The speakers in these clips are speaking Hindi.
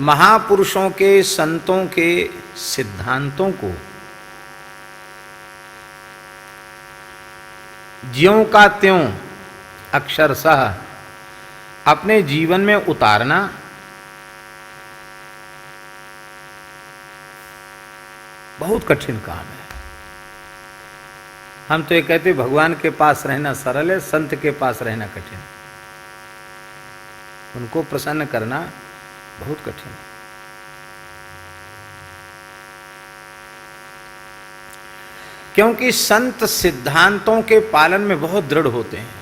महापुरुषों के, संतों के सिद्धांतों को ज्यों का त्यों अक्षरशः अपने जीवन में उतारना बहुत कठिन काम है। हम तो ये कहते भगवान के पास रहना सरल है, संत के पास रहना कठिन। उनको प्रसन्न करना बहुत कठिन है। क्योंकि संत सिद्धांतों के पालन में बहुत दृढ़ होते हैं।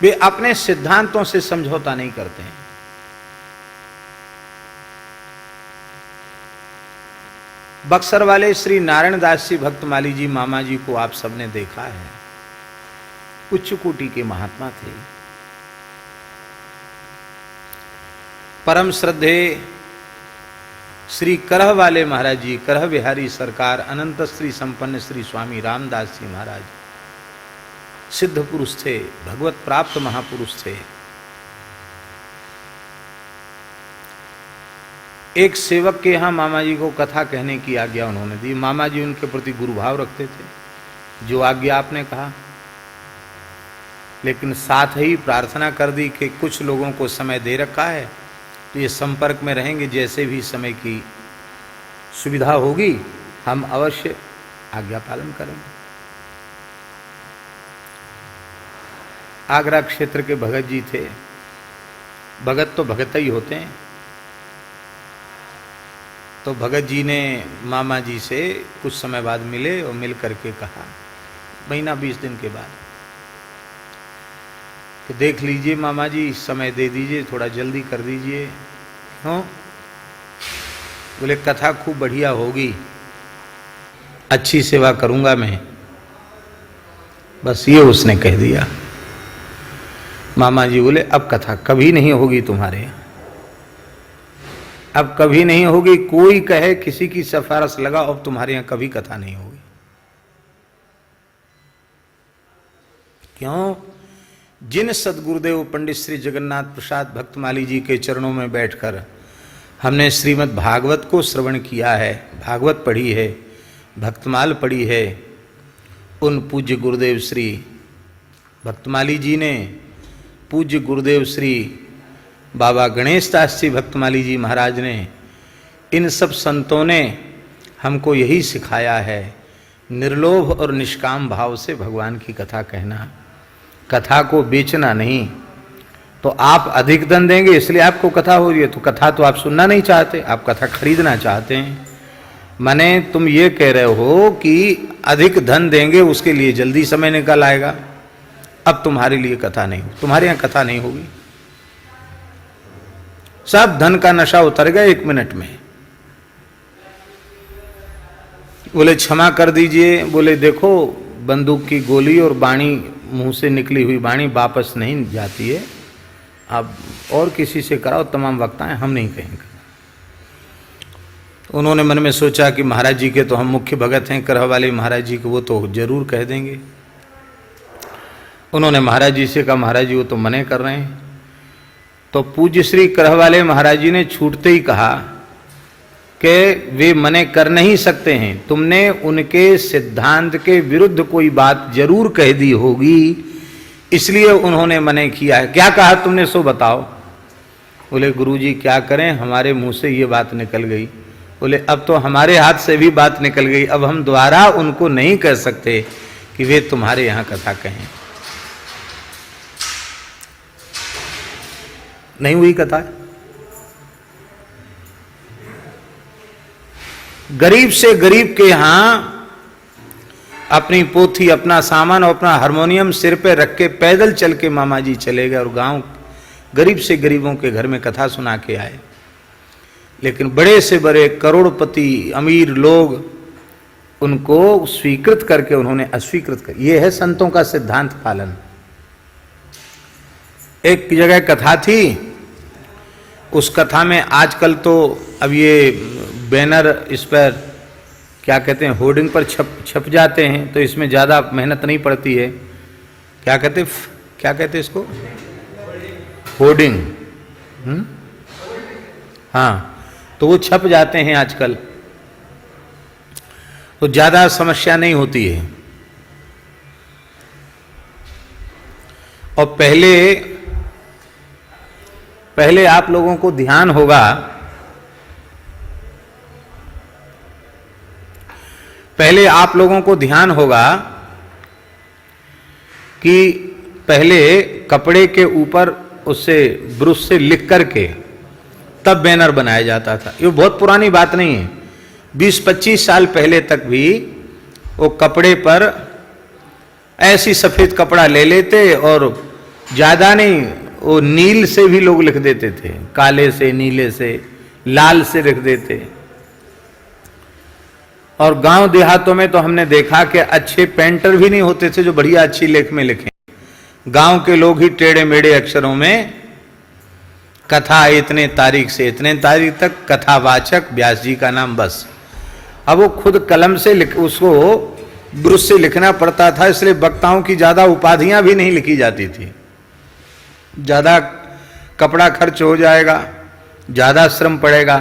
वे अपने सिद्धांतों से समझौता नहीं करते हैं। बक्सर वाले श्री नारायण दास जी भक्तमाली जी मामा जी को आप सबने देखा है, उच्च कोटि के महात्मा थे। परम श्रद्धे श्री करह वाले महाराज जी, करह बिहारी सरकार, अनंत श्री संपन्न श्री स्वामी रामदास जी महाराज सिद्ध पुरुष थे, भगवत प्राप्त महापुरुष थे। एक सेवक के यहाँ मामा जी को कथा कहने की आज्ञा उन्होंने दी। मामा जी उनके प्रति गुरु भाव रखते थे, जो आज्ञा आपने कहा, लेकिन साथ ही प्रार्थना कर दी कि कुछ लोगों को समय दे रखा है तो ये संपर्क में रहेंगे, जैसे भी समय की सुविधा होगी हम अवश्य आज्ञा पालन करेंगे। आगरा क्षेत्र के भगत जी थे। भगत तो भगत ही होते हैं। तो भगत जी ने मामा जी से कुछ समय बाद मिले और मिल करके कहा, महीना 20 दिन के बाद, तो देख लीजिए मामा जी, समय दे दीजिए, थोड़ा जल्दी कर दीजिए। क्यों? बोले कथा खूब बढ़िया होगी, अच्छी सेवा करूंगा मैं। बस ये उसने कह दिया। मामा जी बोले अब कथा कभी नहीं होगी तुम्हारे यहाँ, अब कभी नहीं होगी। कोई कहे किसी की सिफारिश लगाओ, अब तुम्हारे यहाँ कभी कथा नहीं होगी। क्यों? जिन सदगुरुदेव पंडित श्री जगन्नाथ प्रसाद भक्तमाली जी के चरणों में बैठकर हमने श्रीमद् भागवत को श्रवण किया है, भागवत पढ़ी है, भक्तमाल पढ़ी है, उन पूज्य गुरुदेव श्री भक्तमाली जी ने, पूज्य गुरुदेव श्री बाबा गणेश दास जी भक्तमाली जी महाराज ने, इन सब संतों ने हमको यही सिखाया है, निर्लोभ और निष्काम भाव से भगवान की कथा कहना, कथा को बेचना नहीं। तो आप अधिक धन देंगे इसलिए आपको कथा हो रही है, तो कथा तो आप सुनना नहीं चाहते, आप कथा खरीदना चाहते हैं। माने तुम ये कह रहे हो कि अधिक धन देंगे उसके लिए जल्दी समय निकल आएगा, अब तुम्हारे लिए कथा नहीं हो, तुम्हारे यहाँ कथा नहीं होगी। सब धन का नशा उतर गया 1 मिनट में। बोले क्षमा कर दीजिए। बोले देखो, बंदूक की गोली और बाणी, मुंह से निकली हुई बाणी वापस नहीं जाती है, अब और किसी से कराओ, तमाम वक्ताएं, हम नहीं कहेंगे। उन्होंने मन में सोचा कि महाराज जी के तो हम मुख्य भगत हैं, करह वाले महाराज जी को वो तो जरूर कह देंगे। उन्होंने महाराज जी से कहा, महाराज जी वो तो मने कर रहे हैं। तो पूज्य श्री करह वाले महाराज जी ने छूटते ही कहा कि वे मने कर नहीं सकते हैं, तुमने उनके सिद्धांत के विरुद्ध कोई बात जरूर कह दी होगी, इसलिए उन्होंने मने किया है। क्या कहा तुमने सो बताओ। बोले गुरुजी क्या करें, हमारे मुंह से ये बात निकल गई। बोले अब तो हमारे हाथ से भी बात निकल गई, अब हम दोबारा उनको नहीं कह सकते कि वे तुम्हारे यहाँ कथा कहें। नहीं हुई कथा। गरीब से गरीब के यहां अपनी पोथी, अपना सामान और अपना हारमोनियम सिर पे रख के पैदल चल के मामा जी चले गए और गांव गरीब से गरीबों के घर में कथा सुना के आए। लेकिन बड़े से बड़े करोड़पति अमीर लोग उनको स्वीकृत करके उन्होंने अस्वीकृत कर। यह है संतों का सिद्धांत पालन। एक जगह कथा थी, उस कथा में आजकल तो अब ये बैनर इस पर क्या कहते हैं, होर्डिंग पर छप जाते हैं, तो इसमें ज़्यादा मेहनत नहीं पड़ती है। क्या कहते इसको, होर्डिंग, हाँ, तो वो छप जाते हैं आजकल, तो ज्यादा समस्या नहीं होती है। और पहले आप लोगों को ध्यान होगा, कि पहले कपड़े के ऊपर उससे ब्रश से लिख करके तब बैनर बनाया जाता था। ये बहुत पुरानी बात नहीं है, 20-25 साल पहले तक भी वो कपड़े पर ऐसी सफेद कपड़ा ले लेते और ज्यादा नहीं, वो नील से भी लोग लिख देते थे, काले से, नीले से, लाल से लिख देते। और गांव देहातों में तो हमने देखा कि अच्छे पेंटर भी नहीं होते थे जो बढ़िया अच्छी लेख में लिखें। गांव के लोग ही टेढ़े मेढ़े अक्षरों में कथा इतने तारीख से इतने तारीख तक, कथावाचक व्यास जी का नाम, बस। अब वो खुद कलम से उसको ब्रश से लिखना पड़ता था, इसलिए वक्ताओं की ज्यादा उपाधियां भी नहीं लिखी जाती थी। ज्यादा कपड़ा खर्च हो जाएगा, ज्यादा श्रम पड़ेगा,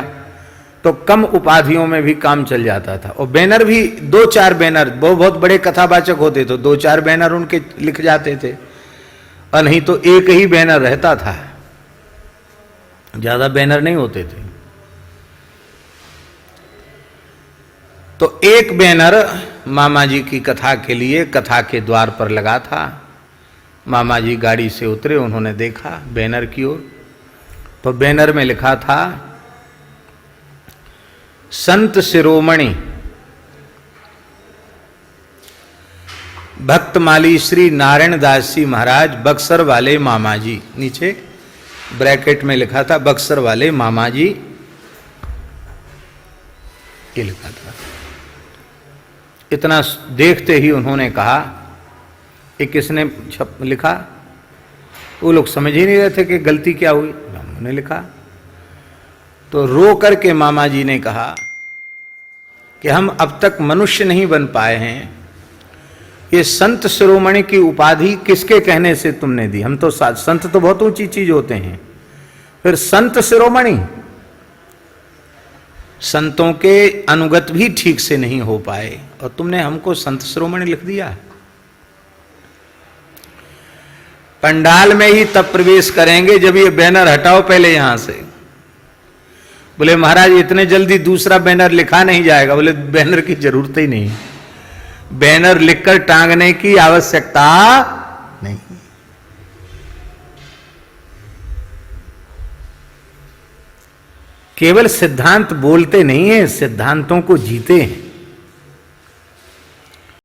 तो कम उपाधियों में भी काम चल जाता था। और बैनर भी 2-4 बैनर, बहुत बड़े कथावाचक होते तो 2-4 बैनर उनके लिख जाते थे, और नहीं तो एक ही बैनर रहता था, ज्यादा बैनर नहीं होते थे। तो एक बैनर मामा जी की कथा के लिए कथा के द्वार पर लगा था। मामा जी गाड़ी से उतरे, उन्होंने देखा बैनर की ओर, तो बैनर में लिखा था, संत शिरोमणि भक्तमाली श्री नारायण दास जी महाराज बक्सर वाले मामा जी, नीचे ब्रैकेट में लिखा था बक्सर वाले मामा जी, ये लिखा था। इतना देखते ही उन्होंने कहा, ये किसने लिखा? वो लोग समझ ही नहीं रहे थे कि गलती क्या हुई, उन्होंने लिखा। तो रो करके मामा जी ने कहा कि हम अब तक मनुष्य नहीं बन पाए हैं, ये संत शिरोमणि की उपाधि किसके कहने से तुमने दी? हम तो संत तो बहुत ऊंची चीज होते हैं, फिर संत शिरोमणि, संतों के अनुगत भी ठीक से नहीं हो पाए और तुमने हमको संत शिरोमणि लिख दिया। पंडाल में ही तब प्रवेश करेंगे जब ये बैनर हटाओ पहले यहां से। बोले महाराज इतने जल्दी दूसरा बैनर लिखा नहीं जाएगा। बोले बैनर की जरूरत ही नहीं, बैनर लिखकर टांगने की आवश्यकता नहीं। केवल सिद्धांत बोलते नहीं है, सिद्धांतों को जीते हैं।